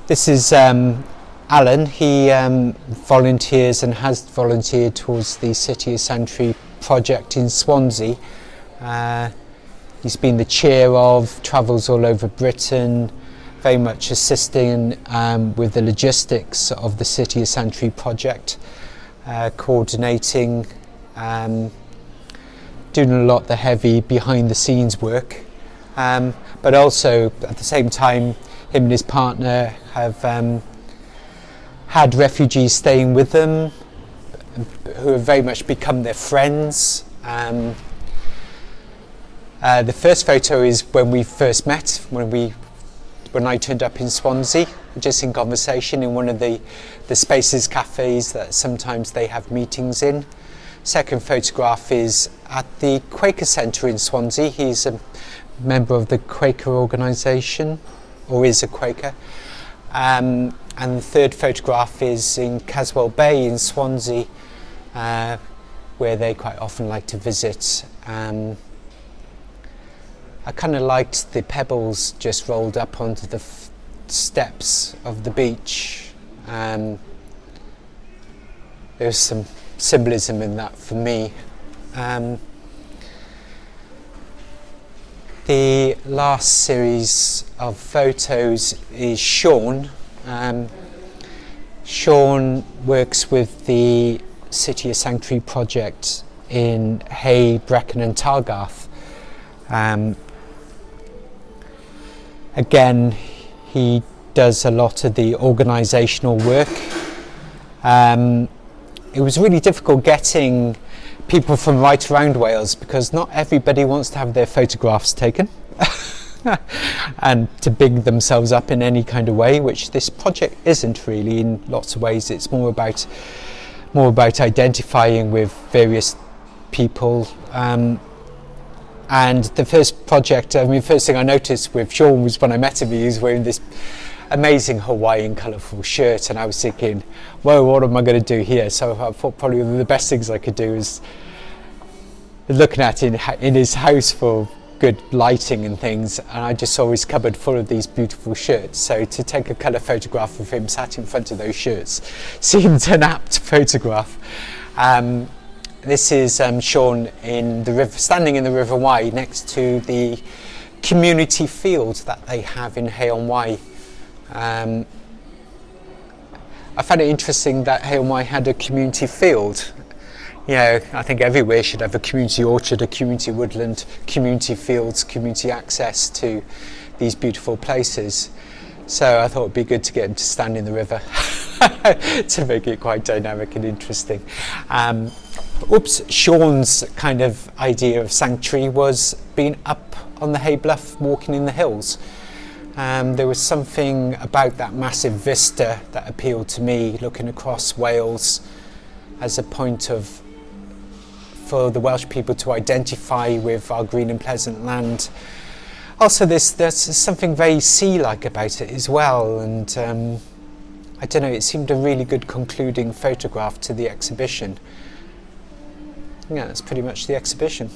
This is Alan. He volunteers and has volunteered towards the City of Santry project in Swansea. He's been the chair of, travels all over Britain, very much assisting with the logistics of the City of Santry project, coordinating, doing a lot of the heavy behind the scenes work, but also at the same time him and his partner have had refugees staying with them who have very much become their friends. The first photo is when we first met, when I turned up in Swansea, just in conversation in one of the Spaces cafes that sometimes they have meetings in. Second photograph is at the Quaker Centre in Swansea. He's a member of the Quaker organisation, or is a Quaker. And the third photograph is in Caswell Bay in Swansea, where they quite often like to visit. I kind of liked the pebbles just rolled up onto the steps of the beach. There's some symbolism in that for me. The last series of photos is Sean. Sean works with the City of Santry project in Hay, Brecon and Targarth. Again, he does a lot of the organisational work. It was really difficult getting people from right around Wales because not everybody wants to have their photographs taken and to big themselves up in any kind of way, which this project isn't really. In lots of ways it's more about identifying with various people. And the first project, first thing I noticed with Sean was when I met him, he was wearing this amazing Hawaiian colourful shirt, and I was thinking, whoa, what am I going to do here? So I thought probably one of the best things I could do is looking at in his house for good lighting and things, and I just saw his cupboard full of these beautiful shirts. So to take a colour photograph of him sat in front of those shirts seemed an apt photograph. This is Sean in the river, standing in the River Wye next to the community field that they have in Hay-on-Wye. I found it interesting that Hay-on-Wye had a community field. You know, I think everywhere should have a community orchard, a community woodland, community fields, community access to these beautiful places. So I thought it'd be good to get him to stand in the river to make it quite dynamic and interesting. Sean's kind of idea of sanctuary was being up on the Hay Bluff, walking in the hills. There was something about that massive vista that appealed to me, looking across Wales as a point for the Welsh people to identify with our green and pleasant land. Also, there's something very sea-like about it as well, and I don't know, it seemed a really good concluding photograph to the exhibition. Yeah, that's pretty much the exhibition.